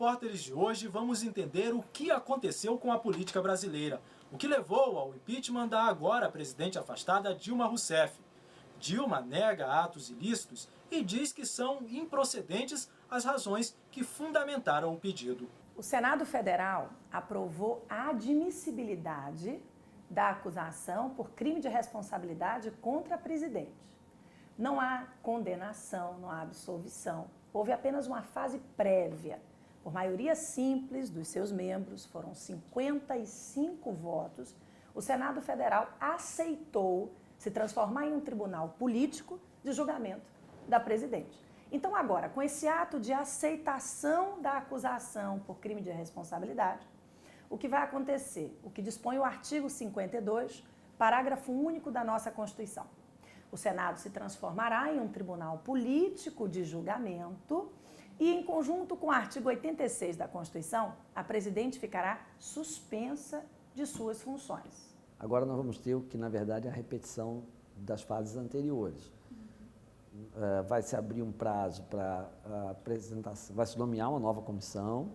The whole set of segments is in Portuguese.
Repórteres de hoje vamos entender o que aconteceu com a política brasileira, o que levou ao impeachment da agora presidente afastada Dilma Rousseff. Dilma nega atos ilícitos e diz que são improcedentes as razões que fundamentaram o pedido. O Senado Federal aprovou a admissibilidade da acusação por crime de responsabilidade contra a presidente. Não há condenação, não há absolvição. Houve apenas uma fase prévia. Por maioria simples dos seus membros, foram 55 votos, o Senado Federal aceitou se transformar em um tribunal político de julgamento da presidente. Então agora, com esse ato de aceitação da acusação por crime de responsabilidade, o que vai acontecer? O que dispõe o artigo 52, parágrafo único da nossa Constituição. O Senado se transformará em um tribunal político de julgamento e, em conjunto com o artigo 86 da Constituição, a presidente ficará suspensa de suas funções. Agora nós vamos ter o que, na verdade, é a repetição das fases anteriores. Vai se abrir um prazo para a apresentação, vai se nomear uma nova comissão,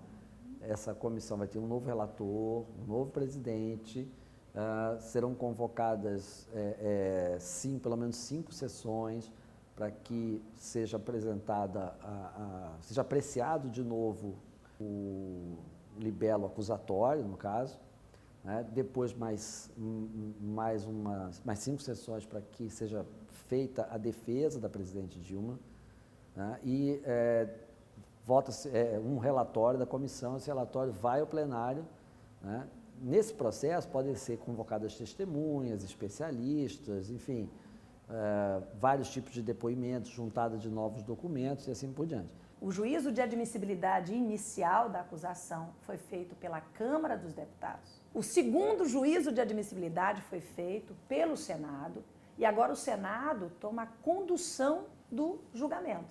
essa comissão vai ter um novo relator, um novo presidente, serão convocadas, pelo menos 5 sessões para que seja apresentada, seja apreciado de novo o libelo acusatório, no caso, né? Depois mais 5 sessões para que seja feita a defesa da presidente Dilma, né? E vota-se um relatório da comissão, esse relatório vai ao plenário, né? Nesse processo podem ser convocadas testemunhas, especialistas, enfim, vários tipos de depoimentos, juntada de novos documentos e assim por diante. O juízo de admissibilidade inicial da acusação foi feito pela Câmara dos Deputados. O segundo juízo de admissibilidade foi feito pelo Senado e agora o Senado toma a condução do julgamento.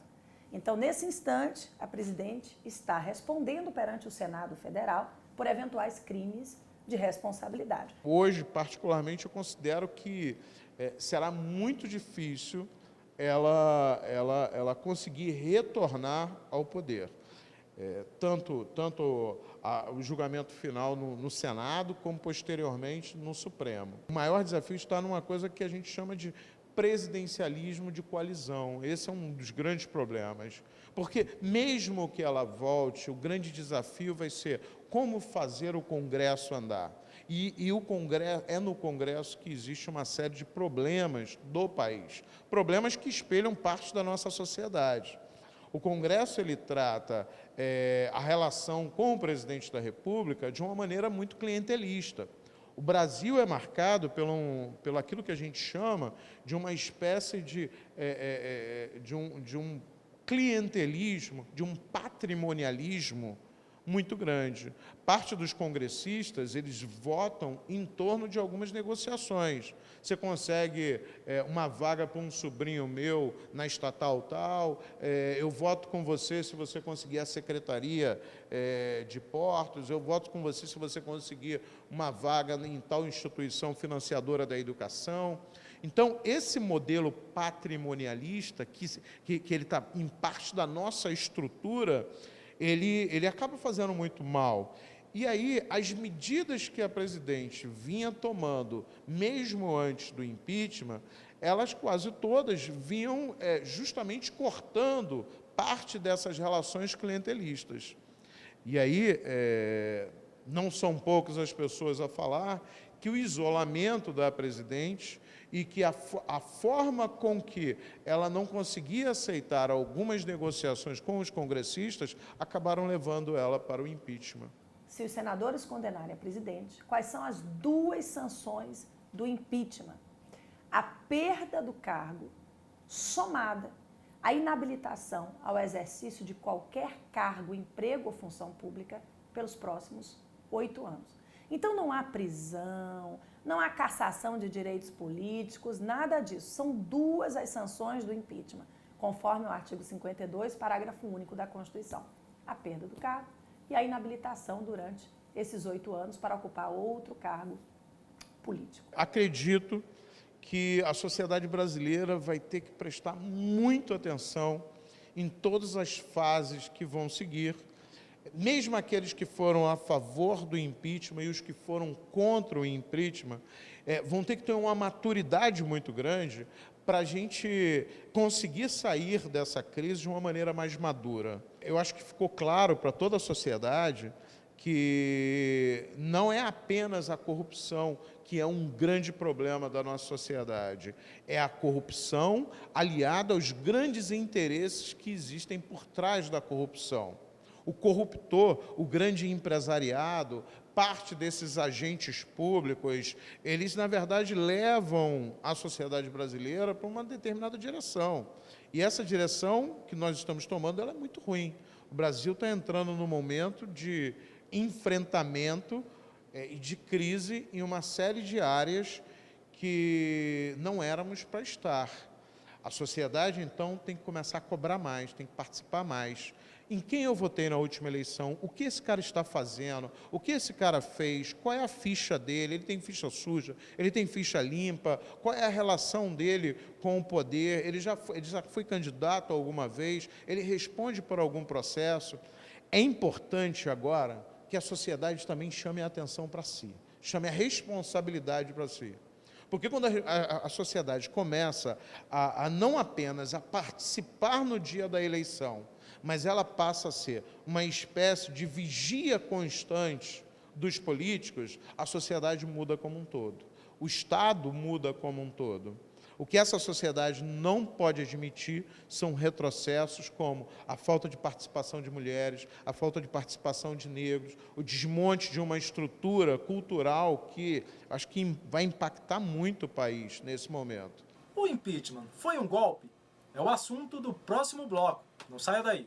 Então, nesse instante, a presidente está respondendo perante o Senado Federal por eventuais crimes de responsabilidade. Hoje, particularmente, eu considero que será muito difícil ela conseguir retornar ao poder. Tanto o julgamento final no Senado, como posteriormente no Supremo. O maior desafio está numa coisa que a gente chama de presidencialismo de coalizão. Esse é um dos grandes problemas. Porque, mesmo que ela volte, o grande desafio vai ser como fazer o Congresso andar. E o Congresso, é no Congresso que existe uma série de problemas do país. Problemas que espelham parte da nossa sociedade. O Congresso ele trata a relação com o presidente da República de uma maneira muito clientelista. O Brasil é marcado pelo aquilo que a gente chama de uma espécie de um clientelismo, de um patrimonialismo muito grande. Parte dos congressistas, eles votam em torno de algumas negociações. Você consegue uma vaga para um sobrinho meu na estatal tal, eu voto com você se você conseguir a secretaria de portos, eu voto com você se você conseguir uma vaga em tal instituição financiadora da educação. Então, esse modelo patrimonialista, que ele está em parte da nossa estrutura, ele acaba fazendo muito mal. E aí, as medidas que a presidente vinha tomando, mesmo antes do impeachment, elas quase todas vinham justamente cortando parte dessas relações clientelistas. E aí, não são poucas as pessoas a falar que o isolamento da presidente e que a forma com que ela não conseguia aceitar algumas negociações com os congressistas acabaram levando ela para o impeachment. Se os senadores condenarem a presidente, quais são as 2 sanções do impeachment? A perda do cargo somada à inabilitação ao exercício de qualquer cargo, emprego ou função pública pelos próximos 8 anos. Então não há prisão, não há cassação de direitos políticos, nada disso. São 2 as sanções do impeachment, conforme o artigo 52, parágrafo único da Constituição. A perda do cargo e a inabilitação durante esses 8 anos para ocupar outro cargo político. Acredito que a sociedade brasileira vai ter que prestar muita atenção em todas as fases que vão seguir, mesmo aqueles que foram a favor do impeachment e os que foram contra o impeachment, vão ter que ter uma maturidade muito grande para a gente conseguir sair dessa crise de uma maneira mais madura. Eu acho que ficou claro para toda a sociedade que não é apenas a corrupção que é um grande problema da nossa sociedade, é a corrupção aliada aos grandes interesses que existem por trás da corrupção. O corruptor, o grande empresariado, parte desses agentes públicos, eles, na verdade, levam a sociedade brasileira para uma determinada direção. E essa direção que nós estamos tomando, ela é muito ruim. O Brasil está entrando num momento de enfrentamento e de crise em uma série de áreas que não éramos para estar. A sociedade, então, tem que começar a cobrar mais, tem que participar mais. Em quem eu votei na última eleição? O que esse cara está fazendo? O que esse cara fez? Qual é a ficha dele? Ele tem ficha suja? Ele tem ficha limpa? Qual é a relação dele com o poder? Ele já foi candidato alguma vez? Ele responde por algum processo? É importante agora que a sociedade também chame a atenção para si, chame a responsabilidade para si. Porque quando a sociedade começa a não apenas a participar no dia da eleição, mas ela passa a ser uma espécie de vigia constante dos políticos, a sociedade muda como um todo. O Estado muda como um todo. O que essa sociedade não pode admitir são retrocessos como a falta de participação de mulheres, a falta de participação de negros, o desmonte de uma estrutura cultural que acho que vai impactar muito o país nesse momento. O impeachment foi um golpe? É o assunto do próximo bloco. Não saia daí.